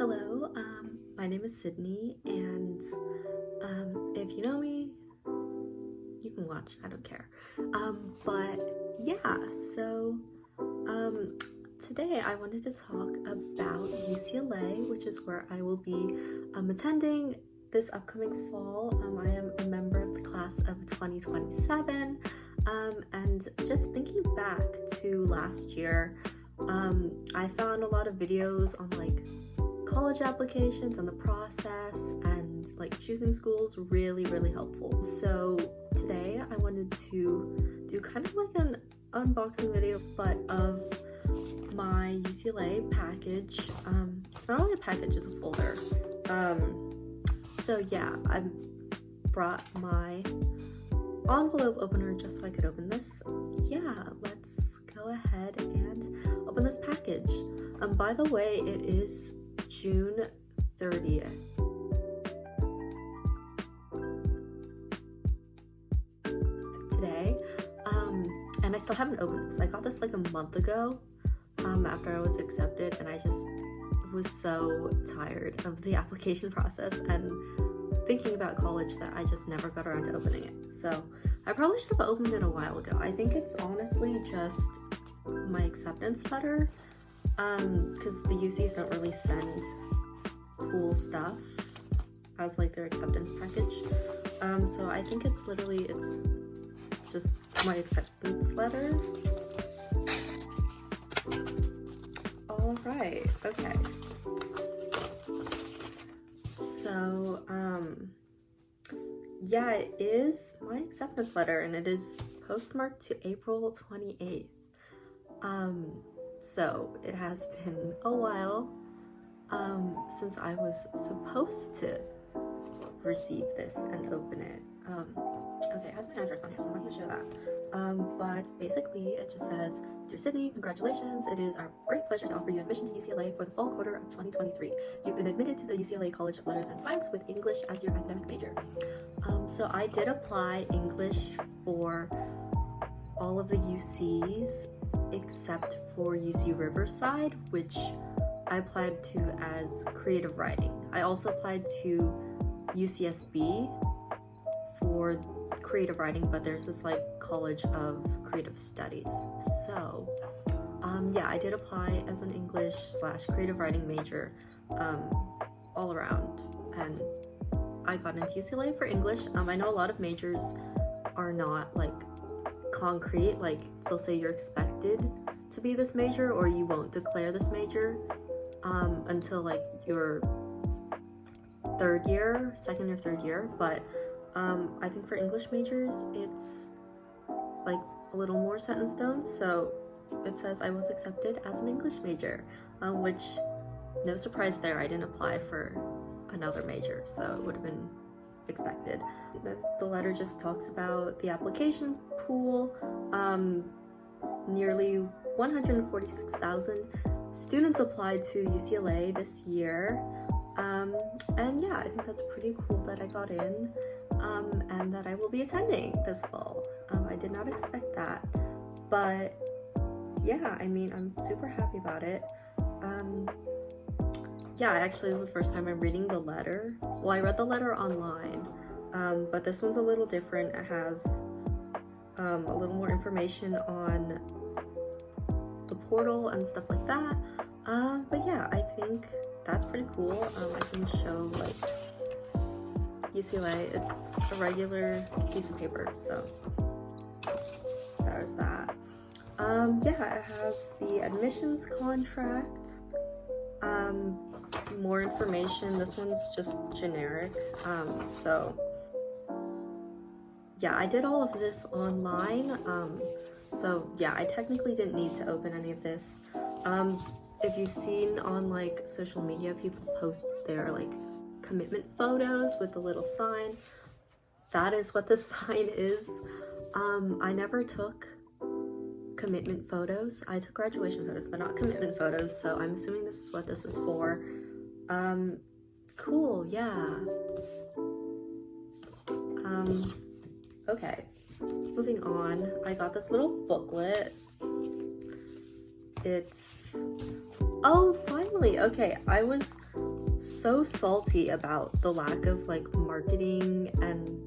Hello, my name is Sydney, and if you know me, you can watch, I don't care. But yeah, so today I wanted to talk about UCLA, which is where I will be attending this upcoming fall. I am a member of the class of 2027, and just thinking back to last year, I found a lot of videos on like college applications and the process and like choosing schools really helpful. So today I wanted to do kind of like an unboxing video, but of my UCLA package. It's not really a package, it's a folder. So yeah, I brought my envelope opener just so I could open this. Yeah, let's go ahead and open this package. By the way, it is June 30th. Today, and I still haven't opened this. I got this like a month ago, after I was accepted, and I just was so tired of the application process and thinking about college that I just never got around to opening it. So I probably should have opened it a while ago. I think it's honestly just my acceptance letter, because the UCs don't really send cool stuff as like their acceptance package. So I think it's just my acceptance letter. All right, okay. So, yeah, it is my acceptance letter, and it is postmarked to April 28th. So it has been a while since I was supposed to receive this and open it. Okay, it has my address on here, so I'm not gonna show that. But basically it just says, "Dear Sydney, congratulations. It is our great pleasure to offer you admission to UCLA for the fall quarter of 2023. You've been admitted to the UCLA College of Letters and Science with English as your academic major." So I did apply English for all of the UCs except for UC Riverside, which I applied to as creative writing. I also applied to UCSB for creative writing, but there's this like College of Creative Studies. So yeah, I did apply as an English/creative writing major all around, and I got into UCLA for English. I know a lot of majors are not like concrete, like they'll say you're expected to be this major or you won't declare this major until like your second or third year, but I think for English majors it's like a little more set in stone. So it says I was accepted as an English major, which no surprise there, I didn't apply for another major, so it would have been expected. The letter just talks about the application pool. Nearly 146,000 students applied to UCLA this year, and yeah, I think that's pretty cool that I got in, and that I will be attending this fall. I did not expect that, but yeah, I mean, I'm super happy about it. Yeah, actually this is the first time I'm reading the letter. Well, I read the letter online, but this one's a little different. It has a little more information on the portal and stuff like that. But yeah, I think that's pretty cool. I can show like UCLA. It's a regular piece of paper, so there's that. Yeah, it has the admissions contract, more information. This one's just generic. So yeah, I did all of this online. So yeah, I technically didn't need to open any of this. If you've seen on like social media, people post their like commitment photos with the little sign. That is what the sign is. I never took commitment photos. I took graduation photos, but not commitment photos, so I'm assuming this is what this is for. Cool, yeah. Okay, moving on. I got this little booklet. It's, oh, finally, okay, I was so salty about the lack of like marketing and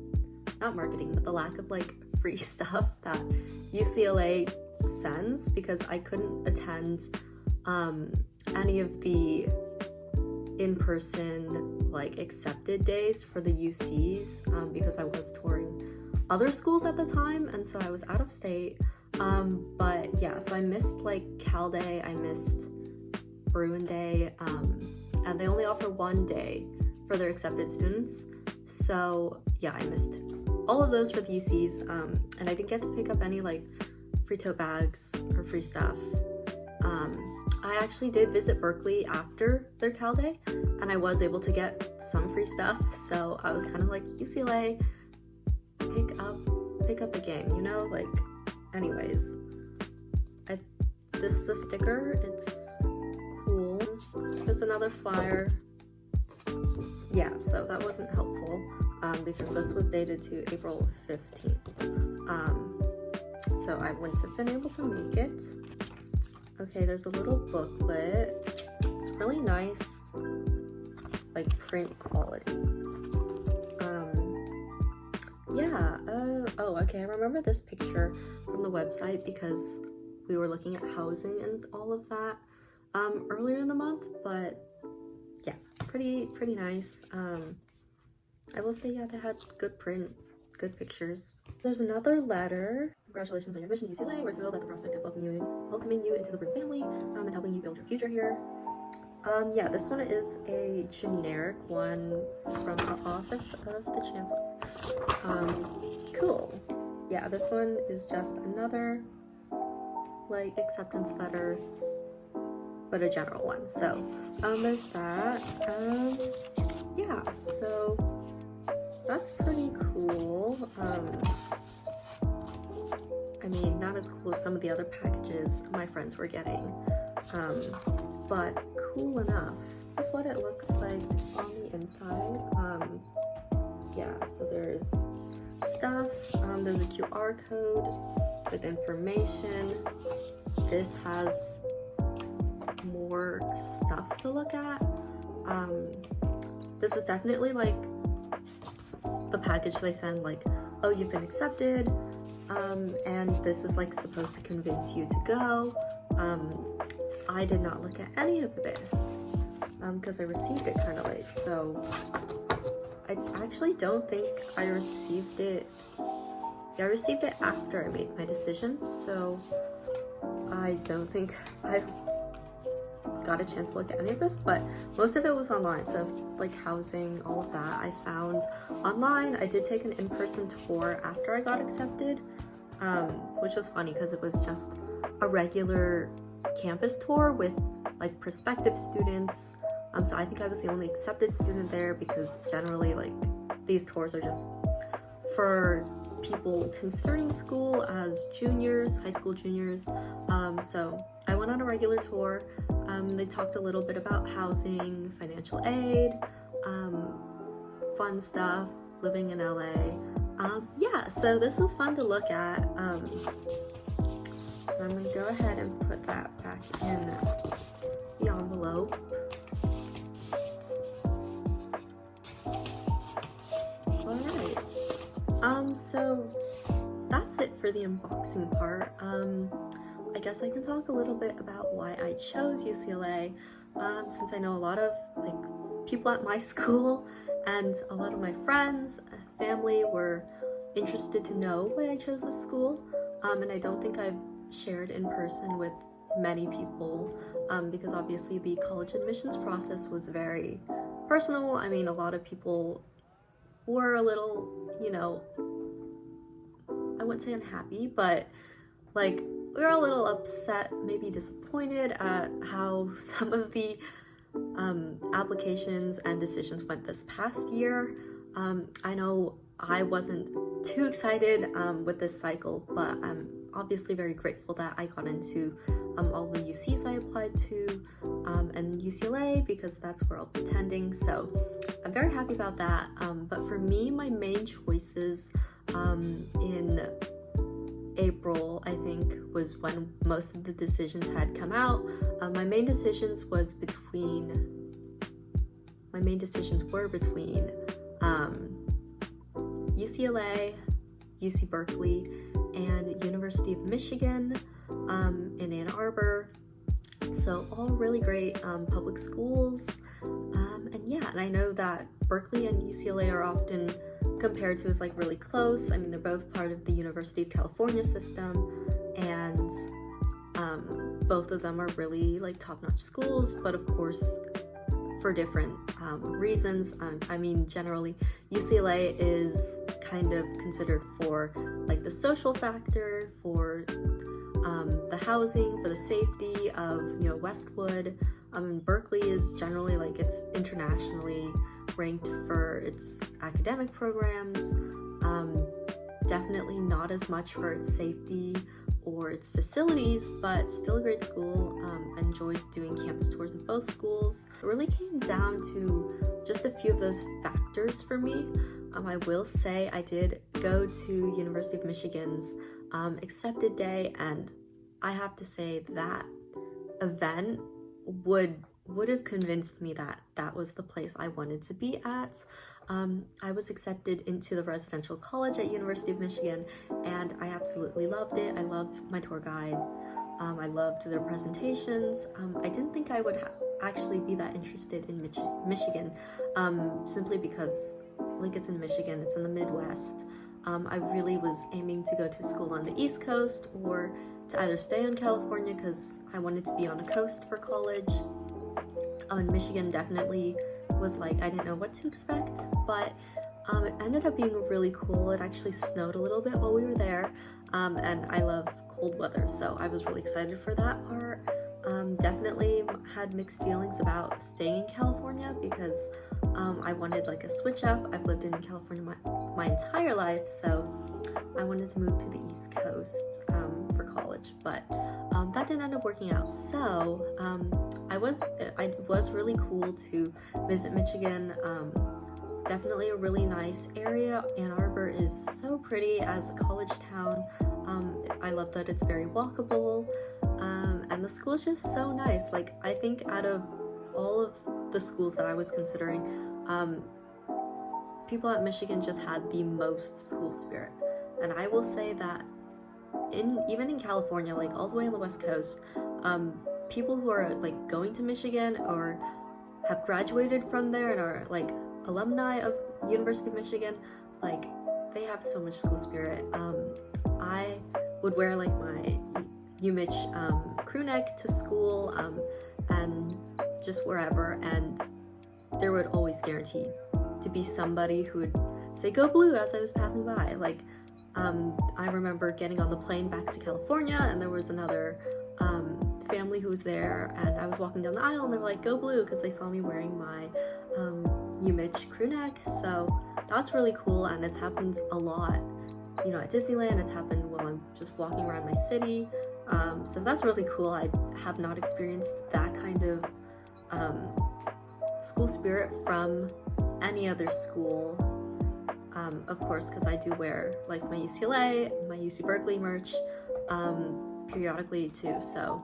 not marketing, but the lack of like free stuff that UCLA sends, because I couldn't attend any of the in-person like accepted days for the UCs because I was touring other schools at the time, and so I was out of state. But yeah, so I missed like Cal Day, I missed Bruin Day, and they only offer one day for their accepted students. So yeah, I missed all of those for the UCs, and I didn't get to pick up any like free tote bags or free stuff. I actually did visit Berkeley after their Cal Day, and I was able to get some free stuff. So I was kind of like, UCLA, pick up the game, you know? Like, anyways, this is a sticker. It's cool. There's another flyer. Yeah, so that wasn't helpful because this was dated to April 15th. So I wouldn't have been able to make it. Okay, there's a little booklet. It's really nice, like print quality. Yeah, oh, okay, I remember this picture from the website because we were looking at housing and all of that earlier in the month, but yeah, pretty nice. I will say, yeah, they had good print, good pictures. There's another letter. Congratulations on your admission to UCLA. We're thrilled at the prospect of welcoming you into the Broome family and helping you build your future here. Yeah, this one is a generic one from the Office of the Chancellor. Cool. Yeah, this one is just another like acceptance letter, but a general one. So there's that. Yeah, so that's pretty cool. I mean, not as cool as some of the other packages my friends were getting, but cool enough. This is what it looks like on the inside. Yeah, so there's stuff. There's a QR code with information. This has more stuff to look at. This is definitely like the package they send, like, oh, you've been accepted, and this is like supposed to convince you to go. I did not look at any of this because I received it kind of late, so I actually don't think I received it. Yeah, I received it after I made my decision, so I don't think I got a chance to look at any of this, but most of it was online. So like housing, all of that I found online. I did take an in-person tour after I got accepted, which was funny because it was just a regular campus tour with like prospective students. So I think I was the only accepted student there because generally like these tours are just for people considering school as juniors, high school juniors. So I went on a regular tour. They talked a little bit about housing, financial aid, fun stuff, living in LA. Yeah, so this was fun to look at. So I'm gonna go ahead and put that back in the envelope. Alright, so that's it for the unboxing part. I guess I can talk a little bit about why I chose UCLA, since I know a lot of like people at my school and a lot of my friends, family were interested to know why I chose this school, and I don't think I've shared in person with many people, because obviously the college admissions process was very personal. I mean, a lot of people were a little, you know, I wouldn't say unhappy, but like we were a little upset, maybe disappointed at how some of the applications and decisions went this past year. I know I wasn't too excited with this cycle, but I'm obviously very grateful that I got into all the UCs I applied to and UCLA because that's where I'll be attending. So I'm very happy about that. But for me, my main choices in April, I think, was when most of the decisions had come out. My main decisions my main decisions were between UCLA, UC Berkeley, and University of Michigan in Ann Arbor. So all really great public schools. And I know that Berkeley and UCLA are often compared to as like really close. I mean, they're both part of the University of California system, and both of them are really like top-notch schools, but of course for different reasons. I mean, generally UCLA is kind of considered for like the social factor, for the housing, for the safety of, you know, Westwood. Berkeley is generally like, it's internationally ranked for its academic programs, definitely not as much for its safety or its facilities, but still a great school. I enjoyed doing campus tours of both schools. It really came down to just a few of those factors for me. I will say I did go to University of Michigan's accepted day, and I have to say that event would have convinced me that that was the place I wanted to be at. I was accepted into the residential college at University of Michigan, and I absolutely loved it. I loved my tour guide. I loved their presentations. I didn't think I would actually be that interested in Michigan, simply because like it's in Michigan, it's in the Midwest. I really was aiming to go to school on the East Coast or to either stay in California because I wanted to be on a coast for college. And Michigan definitely was like, I didn't know what to expect, but it ended up being really cool. It actually snowed a little bit while we were there, and I love cold weather, so I was really excited for that part. Definitely had mixed feelings about staying in California because I wanted like a switch up. I've lived in California my entire life, so I wanted to move to the East Coast for college, but that didn't end up working out. So it was really cool to visit Michigan. Definitely a really nice area. Ann Arbor is so pretty as a college town. I love that it's very walkable, and the school is just so nice. Like, I think out of all of the schools that I was considering, people at Michigan just had the most school spirit. And I will say that even in California, like all the way on the West Coast, people who are like going to Michigan or have graduated from there and are like alumni of University of Michigan, like they have so much school spirit. I would wear like my UMich crew neck to school and just wherever, and there would always guarantee to be somebody who would say "Go Blue" as I was passing by. Like I remember getting on the plane back to California, and there was another family who was there, and I was walking down the aisle and they were like "Go Blue" because they saw me wearing my UMich crew neck. So that's really cool, and it's happened a lot, you know, at Disneyland. It's happened while I'm just walking around my city, so that's really cool. I have not experienced that kind of school spirit from any other school, of course, because I do wear like my UCLA, my UC Berkeley merch periodically too. So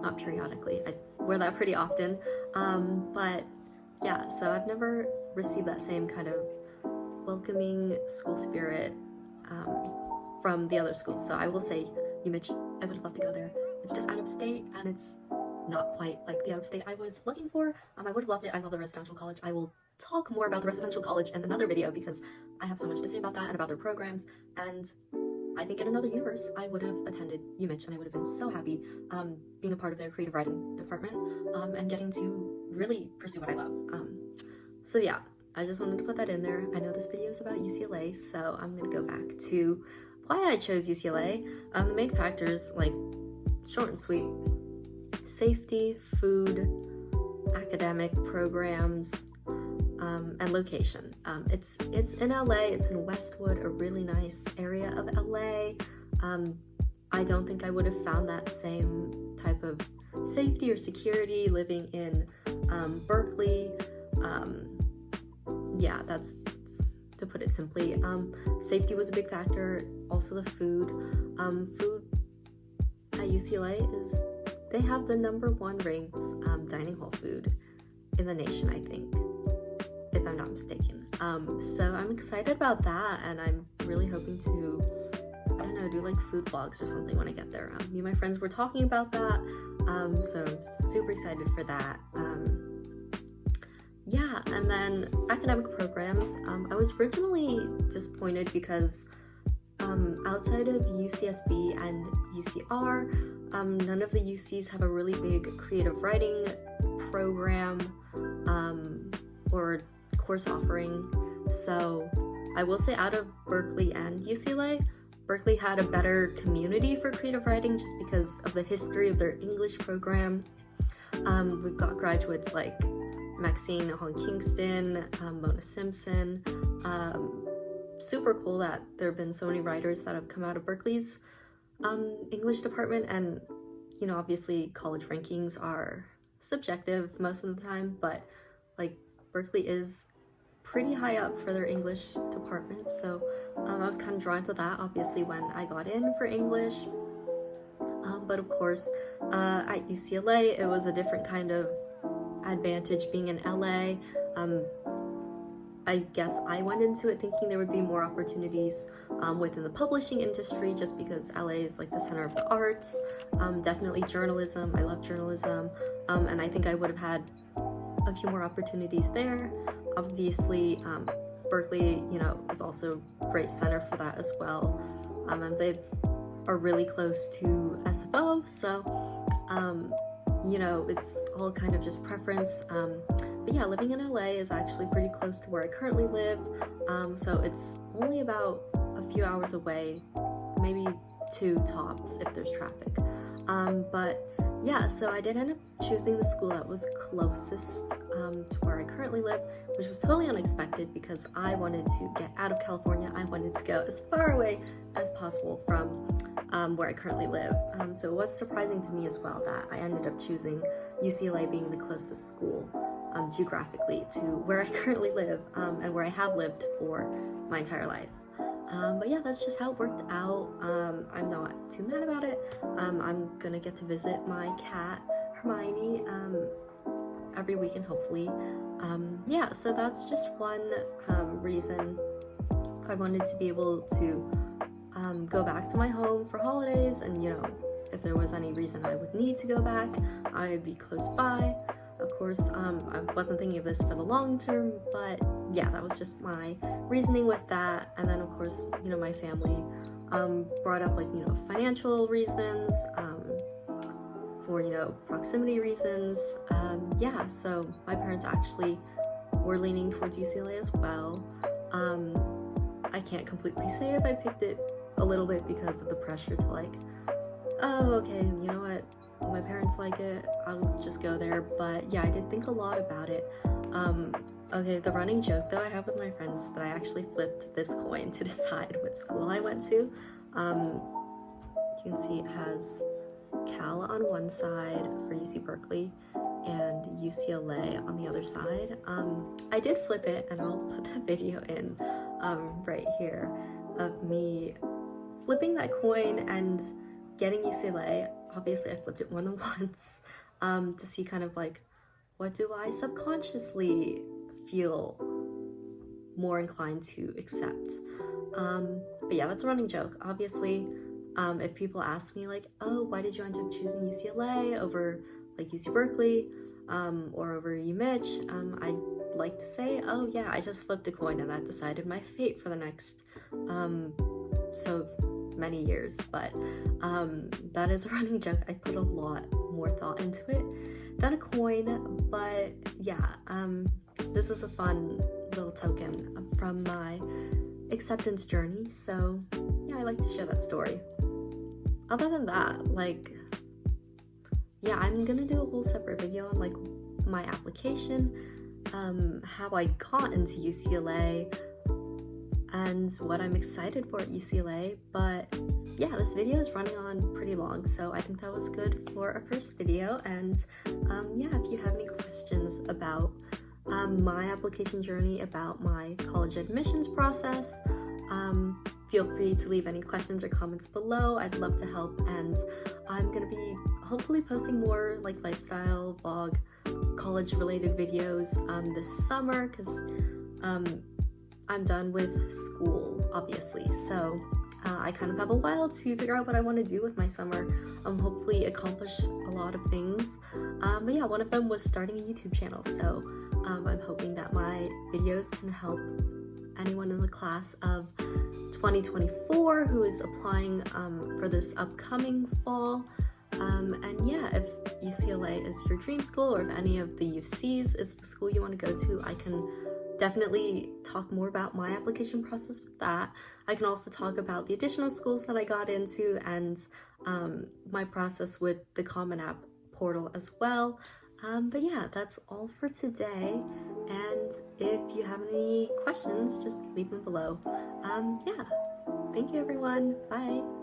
not periodically, I wear that pretty often, but yeah, so I've never received that same kind of welcoming school spirit from the other schools. So I will say UMich, I would love to go there. It's just out of state, and it's not quite like the out of state I was looking for. I would have loved it. I love the residential college. I will talk more about the residential college in another video because I have so much to say about that and about their programs, and I think in another universe I would have attended UMich and I would have been so happy being a part of their creative writing department and getting to really pursue what I love. So yeah, I just wanted to put that in there. I know this video is about UCLA, so I'm gonna go back to why I chose UCLA. The main factors, like short and sweet: safety, food, academic programs, and location. It's in LA, it's in Westwood, a really nice area of LA. I don't think I would have found that same type of safety or security living in Berkeley. Yeah, that's to put it simply. Safety was a big factor. Also the food. Food at UCLA they have the #1 ranked dining hall food in the nation, I think, if I'm not mistaken. So I'm excited about that, and I'm really hoping to, I don't know, do like food vlogs or something when I get there. Me and my friends were talking about that, so I'm super excited for that. Yeah, and then academic programs. I was originally disappointed because outside of UCSB and UCR, none of the UCs have a really big creative writing program or course offering. So I will say, out of Berkeley and UCLA, Berkeley had a better community for creative writing just because of the history of their English program. We've got graduates like Maxine Hong Kingston, Mona Simpson. Super cool that there have been so many writers that have come out of Berkeley's English department. And you know, obviously college rankings are subjective most of the time, but like Berkeley is pretty high up for their English department, so I was kind of drawn to that obviously when I got in for English. But of course at UCLA it was a different kind of advantage being in LA. I guess I went into it thinking there would be more opportunities within the publishing industry, just because LA is like the center of the arts. Definitely journalism, I love journalism, and I think I would have had a few more opportunities there. Obviously Berkeley, you know, is also a great center for that as well, and they are really close to SFO, so you know, it's all kind of just preference. But yeah, living in LA is actually pretty close to where I currently live, so it's only about a few hours away, maybe 2 tops if there's traffic. But yeah, so I did end up choosing the school that was closest to where I currently live, which was totally unexpected because I wanted to get out of California. I wanted to go as far away as possible from where I currently live. So it was surprising to me as well that I ended up choosing UCLA being the closest school geographically to where I currently live, and where I have lived for my entire life. But yeah, that's just how it worked out. I'm not too mad about it. I'm gonna get to visit my cat Hermione every weekend, hopefully. Yeah, so that's just one reason I wanted to be able to go back to my home for holidays, and you know, if there was any reason I would need to go back, I would be close by. Of course, I wasn't thinking of this for the long term, but yeah, that was just my reasoning with that. And then of course, you know, my family brought up, like, you know, financial reasons, for, you know, proximity reasons. Yeah, so my parents actually were leaning towards UCLA as well. I can't completely say if I picked it a little bit because of the pressure to like, oh, okay, you know what, my parents like it, I'll just go there. But yeah, I did think a lot about it. Okay, the running joke though I have with my friends is that I actually flipped this coin to decide what school I went to. You can see it has Cal on one side for UC Berkeley and UCLA on the other side. I did flip it, and I'll put the video in right here of me flipping that coin and getting UCLA. Obviously I flipped it more than once to see kind of like, what do I subconsciously feel more inclined to accept. But yeah, that's a running joke. Obviously, if people ask me like, oh, why did you end up choosing UCLA over like UC Berkeley or over UMich, I like to say, oh yeah, I just flipped a coin and that decided my fate for the next so many years. But that is a running joke. I put a lot more thought into it than a coin. But yeah, this is a fun little token from my acceptance journey, so yeah, I like to share that story. Other than that, like, yeah, I'm gonna do a whole separate video on like my application, how I got into UCLA, and what I'm excited for at UCLA. But yeah, this video is running on pretty long, so I think that was good for a first video. And yeah, if you have any questions about my application journey, about my college admissions process, feel free to leave any questions or comments below. I'd love to help, and I'm gonna be hopefully posting more like lifestyle vlog college related videos this summer because I'm done with school, obviously. So I kind of have a while to figure out what I want to do with my summer. Hopefully accomplish a lot of things. But yeah, one of them was starting a YouTube channel. So I'm hoping that my videos can help anyone in the class of 2024 who is applying for this upcoming fall. And yeah, if UCLA is your dream school, or if any of the UCs is the school you want to go to, I can definitely talk more about my application process with that. I can also talk about the additional schools that I got into and my process with the Common App portal as well. But yeah, that's all for today. And if you have any questions, just leave them below. Yeah, thank you everyone. Bye.